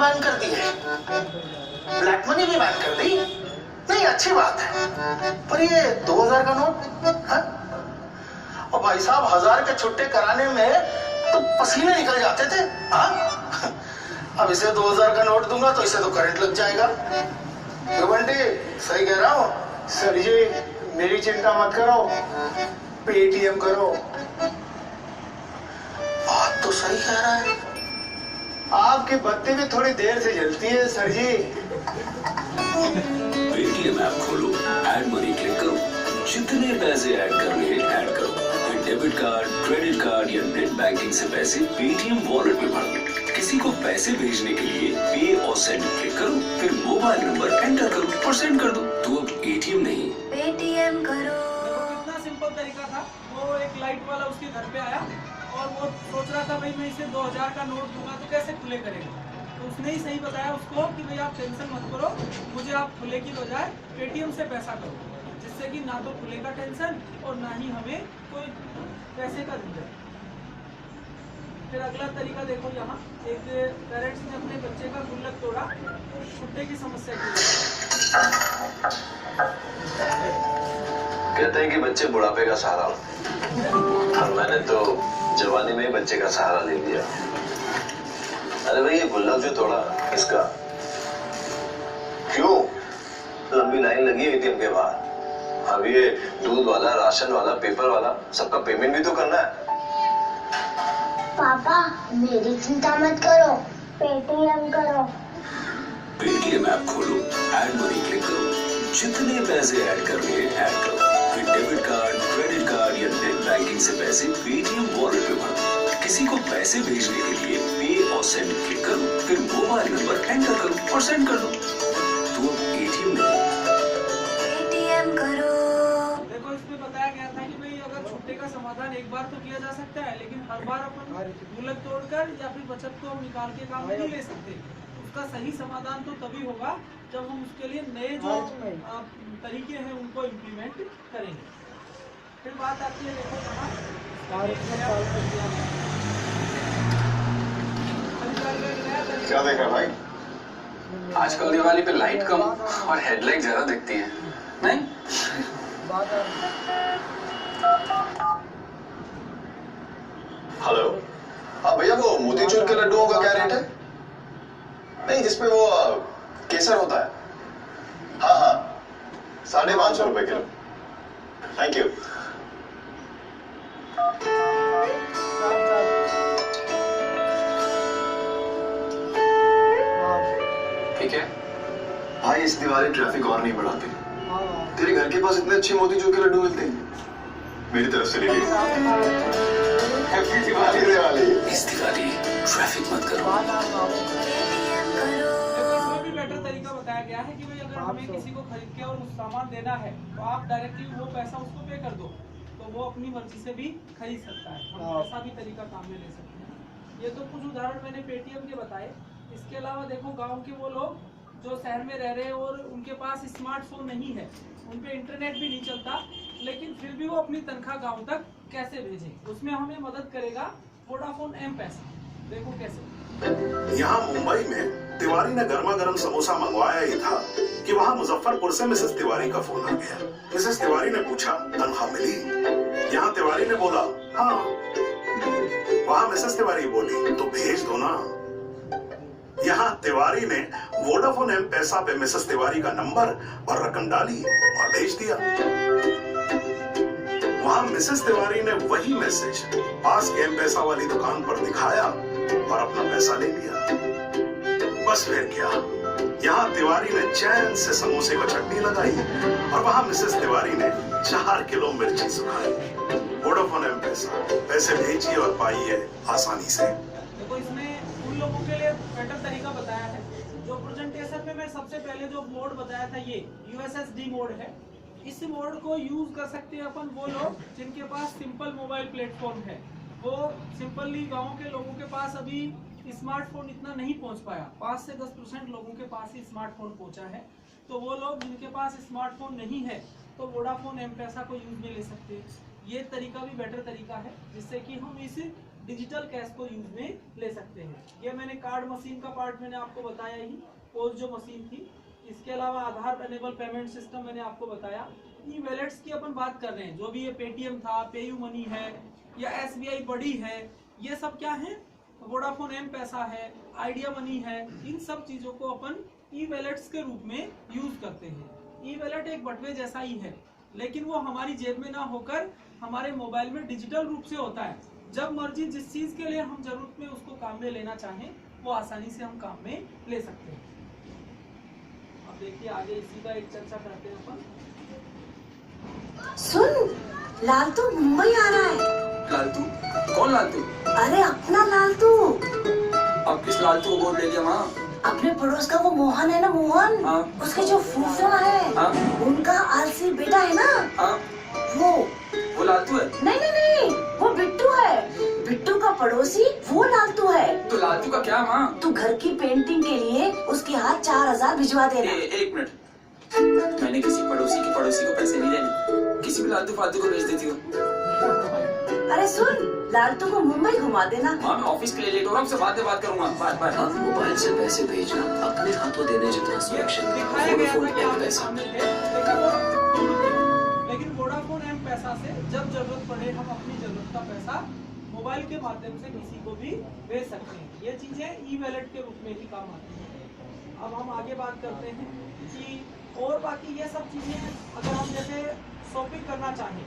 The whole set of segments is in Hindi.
बैन कर दी है, ब्लैक मनी भी बैन कर दी। नहीं, अच्छी बात है, पर ये 2000 का नोट है? और भाई साहब 1000 के छुट्टे कराने में तो पसीने निकल जाते थे। हाँ, अब इसे 2000 का नोट दूंगा तो इसे तो करंट लग जाएगा। क्यों बंटी, सही कह रहा हूँ? सर जी मेरी चिंता मत करो, पेटीएम करो। बात तो सही कह रहा है। आपकी बत्ती भी थोड़ी देर से जलती है सर जी। पेटीएम ऐप खोलो, ऐड मनी क्लिक करो, जितने पैसे ऐड करने हैं ऐड करो, फिर डेबिट कार्ड, क्रेडिट कार्ड या नेट बैंकिंग से पैसे पेटीएम वॉलेट में भर दो। किसी को पैसे भेजने के लिए पे और सेंड क्लिक करो, फिर मोबाइल नंबर एंटर करो और सेंड कर दो। तो अब एटीएम नहीं, पेटीएम करो। कितना सिंपल तरीका था। वो एक लाइट वाला उसके घर पे आया और वो सोच रहा था भाई मैं इसे 2000 का नोट दूंगा तो कैसे खुले करेगा। तो उसने ही सही बताया उसको कि भाई आप टेंशन मत करो, मुझे आप खुले की बजाय पेटीएम से पैसा करो, जिससे कि ना तो खुले का टेंशन और ना ही हमें कोई पैसे का झंझट। फिर अगला तरीका देखो, यहाँ एक पेरेंट्स ने अपने बच्चे का गुल्लक तोड़ा छुट्टे की समस्या के लिए। कहते हैं कि बच्चे बुढ़ापे का सहारा हो, और मैंने तो जवानी में ही बच्चे का सहारा ले लिया। अरे भाई ये गुल्लक जो तोड़ा इसका क्यों? लंबी लाइन लगी है एटीएम के बाहर। अब ये दूध वाला, राशन वाला, पेपर वाला, सबका पेमेंट भी तो करना है। पापा मेरी चिंता मत करो, पेटीएम करो। पेटीएम ऐप खोलो, ऐड मनी क्लिक करो, जितने पैसे ऐड करने हैं ऐड करो, फिर डेबिट कार्ड, क्रेडिट कार्ड या नेट बैंकिंग से पैसे पेटीएम वॉलेट में भर दो। किसी को पैसे भेजने के लिए पे और सेंड क्लिक करो, फिर मोबाइल नंबर एंटर करो और सेंड कर दो। तो अब एटीएम नहीं, पेटीएम करो। देखो इसमें बताया गया था कि भाई अगर छुट्टे का समाधान एक बार तो किया जा सकता है, लेकिन हर बार अपन गुल्लक तोड़कर या फिर बचत को निकाल के काम नहीं ले सकते। उसका सही समाधान तो तभी होगा जब हम उसके लिए नए जो तरीके हैं उनको इम्प्लीमेंट करेंगे। फिर बात आती है, देखो क्या देख रहा भाई? आजकल दिवाली पे लाइट कम और हेडलाइट ज्यादा दिखती है, नहीं? हेलो, हाँ भैया वो मोतीचूर के लड्डुओं का क्या रेट है? नहीं, जिसपे वो केसर होता है। हाँ हाँ, 550 रुपए किलो। Thank you. ठीक है भाई इस दिवाली ट्रैफिक और नहीं बढ़ाते। तेरे घर के पास इतने अच्छे मोतीचूर के लड्डू मिलते हैं, मेरी तरफ से ले लीजिए। हैप्पी दिवाली। इस दिवाली ट्रैफिक मत करो। देखो इसमें भी बेटर तरीका बताया गया है कि भाई अगर हमें किसी को खरीद के और सामान देना है तो आप डायरेक्टली वो पैसा उसको पे कर दो, तो वो अपनी मर्जी से भी खरीद सकता है। हम ऐसा भी तरीका काम में ले सकते हैं। ये तो कुछ उदाहरण मैंने पेटीएम के बताए। इसके अलावा देखो गांव के वो लोग जो शहर में रह रहे हैं और उनके पास स्मार्टफोन नहीं है, उन पे इंटरनेट भी नहीं चलता, लेकिन फिर भी वो अपनी तनख्वाह गांव तक कैसे भेजें, उसमें हमें मदद करेगा वोडाफोन एम पैसा। देखो कैसे। यहाँ मुंबई में तिवारी ने गर्मा गर्म समोसा मंगवाया ही था कि वहाँ मुजफ्फरपुर से मिसेस तिवारी का फोन आ गया। मिसेस तिवारी ने पूछा तनख्वाह मिली? यहाँ तिवारी ने बोला हाँ। वहाँ मिसेस तिवारी बोली तो भेज दो ना। यहाँ तिवारी ने वोडाफोन एम पैसा पे मिसेस तिवारी का नंबर और रकम डाली और भेज दिया। वहाँ मिसेस तिवारी ने वही मैसेज पास के एम पैसा वाली दुकान पर दिखाया और अपना पैसा ले लिया। बस फिर क्या, यहाँ तिवारी ने चैन से समोसे को चटनी लगाई और वहाँ मिसेस तिवारी ने 4 किलो मिर्ची सुखाई। वोडाफोन एम पैसा, पैसे भेजिए और पाइए आसानी से। देखो इसमें उन लोगों के लिए बेटर तरीका बताया है। जो प्रेजेंटेशन में मैं सबसे पहले जो मोड बताया था ये USSD मोड है। इस मोड को यूज कर सकते हैं अपन वो लोग जिनके पास सिंपल मोबाइल प्लेटफॉर्म है। वो सिंपली गांव के लोगों के पास अभी स्मार्टफोन इतना नहीं पहुंच पाया, 5 से 10% लोगों के पास ही स्मार्टफोन पहुंचा है। तो वो लोग जिनके पास स्मार्टफोन नहीं है तो वोडाफोन एम पैसा को यूज में ले सकते हैं। ये तरीका भी बेटर तरीका है जिससे कि हम इस डिजिटल कैश को यूज में ले सकते हैं। ये मैंने कार्ड मशीन का पार्ट मैंने आपको बताया ही, पोस्ट जो मशीन थी। इसके अलावा आधार एनेबल पेमेंट सिस्टम मैंने आपको बताया। ई वैलेट्स की अपन बात कर रहे हैं, जो भी ये पेटीएम था, पेयू मनी है या SBI बड़ी है, ये सब क्या है, वोडाफोन एम पैसा है, आइडिया मनी है, इन सब चीजों को अपन ई वैलेट्स के रूप में यूज करते हैं। ई वैलेट एक बटवे जैसा ही है, लेकिन वो हमारी जेब में ना होकर हमारे मोबाइल में डिजिटल रूप से होता है। जब मर्जी जिस चीज के लिए हम जरूरत में उसको काम में लेना चाहें, वो आसानी से हम काम में ले सकते हैं। अब देखिए आगे इसी का एक चर्चा करते हैं अपन। सुन, लालतू मुंबई आ रहा है। लालतू? कौन लालतू? अरे अपना लालतू। अब किस लालतू को बोल देगा माँ? अपने पड़ोस का वो मोहन है ना, मोहन। हाँ? उसके जो फूफा है, हाँ? उनका आलसी बेटा है ना। हाँ? वो लालतू है? नहीं नहीं नहीं, वो बिट्टू है। बिट्टू का पड़ोसी वो लालतू है। तो लालतू का क्या माँ? तू घर की पेंटिंग के लिए उसके हाथ 4000 भिजवा देना। एक मिनट, मैंने किसी पड़ोसी को पैसे नहीं देने, किसी भी लालतू फालतू को भेज देती हूँ। अरे सुन, लालतू को मुंबई घुमा देना। माँ मैं ऑफिस के लिए लेट हो रहा हूँ, आपसे बात करूँगा। बाय। अब मोबाइल से पैसे भेजना अपने हाथों देने जितना सुरक्षित दिखाया गया था कि आपके पैसा। सामने थे, लेकिन वोडाफोन एम पैसा से जब जरूरत पड़े हम अपनी जरूरत का पैसा मोबाइल के माध्यम से किसी को भी भेज सकते हैं। ये चीजें ई वैलेट के रूप में ही काम आती हैं। अब हम आगे बात करते हैं कि और बाकी ये सब चीजें अगर हम जैसे शॉपिंग करना चाहें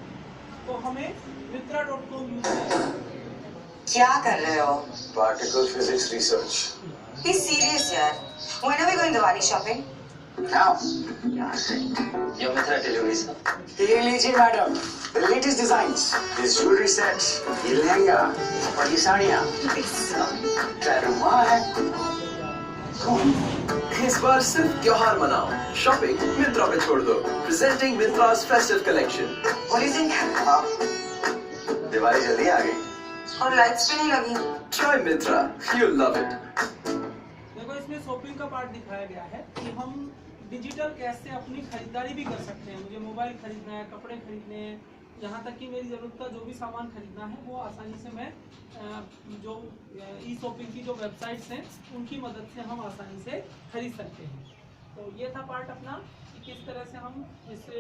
तो हमें Myntra.com यूज करें। क्या कर रहे हो? Particle physics research. Be serious यार। When are we going Diwali shopping? Now, Your Myntra deliveries. ये लीजिए madam, the latest designs, this jewelry set, ये लहंगा और ये साड़ियाँ। इस बार सिर्फ त्योहार मनाओ, शॉपिंग मिंत्रा पे छोड़ दो। Presenting Myntra's festive collection। What do you think? Diwali जल्दी आ गई। और लाइट्स भी नहीं लगी। Try Myntra, you'll love it। देखो इसमें शॉपिंग का पार्ट दिखाया गया है कि हम डिजिटल कैश से अपनी खरीदारी भी कर सकते हैं। मुझे मोबाइल खरीदना है, कपड़े खरीदने हैं, यहाँ तक कि मेरी ज़रूरत का जो भी सामान खरीदना है वो आसानी से मैं जो ई शॉपिंग की जो वेबसाइट्स हैं उनकी मदद से हम आसानी से खरीद सकते हैं। तो ये था पार्ट अपना कि किस तरह से हम इससे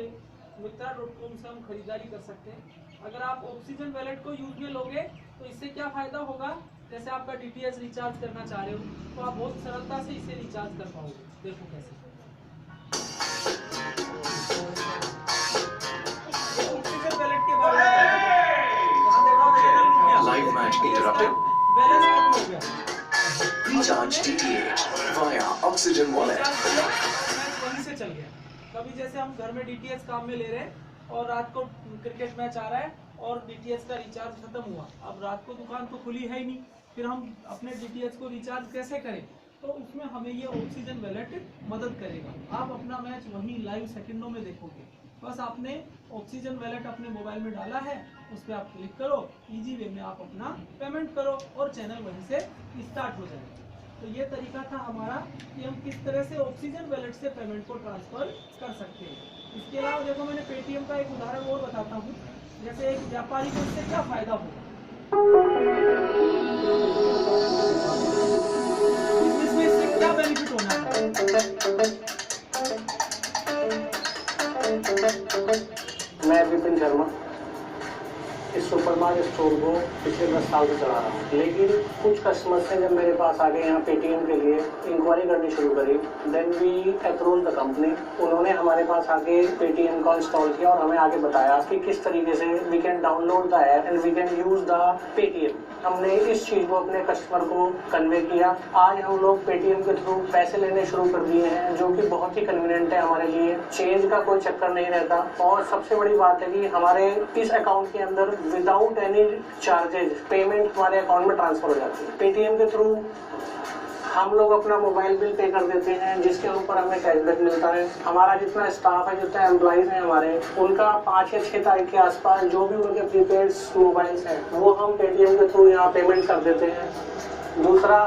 Myntra.com से हम खरीदारी कर सकते हैं। अगर आप ऑक्सीजन वैलेट को यूज में लोगे तो इससे क्या फ़ायदा होगा, जैसे आपका DTH रिचार्ज करना चाह रहे हो तो आप बहुत सरलता से इसे रिचार्ज कर पाओगे। देखो कैसे ऑक्सीजन वैलेट के बारे में Live match interrupted। बैलेंस खत्म हो गया। Recharge DTH via Oxygen Wallet। वहीं से चल गया। कभी जैसे हम घर में DTH काम में ले रहे हैं और रात को क्रिकेट मैच आ रहा है और DTH का रिचार्ज खत्म हुआ, अब रात को दुकान तो खुली है ही नहीं, फिर हम अपने DTH को रिचार्ज कैसे करें? तो उसमें हमें ये ऑक्सीजन वैलेट मदद करेगा। आप अपना मैच वहीं लाइव सेकंडों में देखोगे। बस आपने ऑक्सीजन वैलेट अपने मोबाइल में डाला है, उस पर आप क्लिक करो, इजी वे में आप अपना पेमेंट करो और चैनल वहीं से स्टार्ट हो जाएगा। तो ये तरीका था हमारा कि हम किस तरह से ऑक्सीजन वैलेट से पेमेंट को ट्रांसफर कर सकते हैं। इसके अलावा देखो मैंने पेटीएम का एक उदाहरण और बताता हूँ। जैसे एक व्यापारी को इससे क्या फायदा होगा, इससे क्या बेनिफिट होना है। मैं विपिन शर्मा इस सुपरमार्केट स्टोर को पिछले 10 साल से चला रहा हूँ, लेकिन कुछ कस्टमर्स ने जब मेरे पास आके यहाँ पेटीएम के लिए इंक्वायरी करनी शुरू करी, then we approach the company. उन्होंने हमारे पास आके पेटीएम का इंस्टॉल किया और हमें आगे बताया कि किस तरीके से we can download the app and we can use the Paytm. हमने इस चीज को अपने कस्टमर को कन्वे किया। आज हम लोग पेटीएम के थ्रू पैसे लेने शुरू कर दिए हैं, जो कि बहुत ही कन्वीनियंट है हमारे लिए। चेंज का कोई चक्कर नहीं रहता और सबसे बड़ी बात है कि हमारे इस अकाउंट के अंदर विदाउट एनी चार्जेज पेमेंट हमारे अकाउंट में ट्रांसफर हो जाती है। पेटीएम के थ्रू हम लोग अपना मोबाइल बिल पे कर देते हैं, जिसके ऊपर हमें कैशबैक मिलता है। हमारा जितना स्टाफ है, जितना एम्प्लॉइज हैं हमारे, उनका 5 या 6 तारीख के आसपास जो भी उनके प्रीपेड मोबाइल्स हैं वो हम पेटीएम के थ्रू यहाँ पेमेंट कर देते हैं। दूसरा,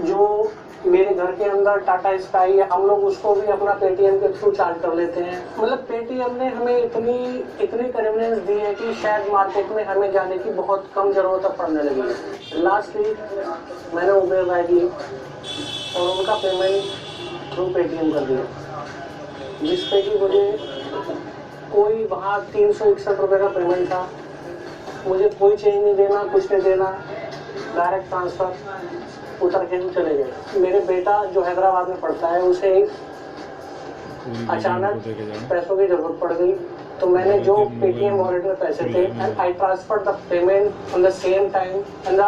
जो मेरे घर के अंदर टाटा स्काई है, हम लोग उसको भी अपना पेटीएम के थ्रू चार्ज कर लेते हैं। मतलब पेटीएम ने हमें इतनी कन्वीनियंस दी है कि शायद मार्केट में हमें जाने की बहुत कम जरूरत पड़ने लगी है। लास्ट वीक मैंने उबेर राइड ली और उनका पेमेंट थ्रू पेटीएम कर दिया, जिसपे कि मुझे कोई वहाँ 361 रुपये का पेमेंट था, मुझे कोई चेंज नहीं देना, कुछ नहीं देना, डायरेक्ट ट्रांसफ़र, उतर के हम चले गए। मेरे बेटा जो हैदराबाद में पढ़ता है, उसे अचानक पैसों की जरूरत पड़ गई, तो मैंने जो पेटीएम वॉलेट में पैसे थे and I transfer the payment on the same time and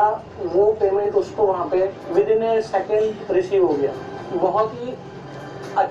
वो पेमेंट उसको वहाँ पे with in A second receive हो गया। बहुत ही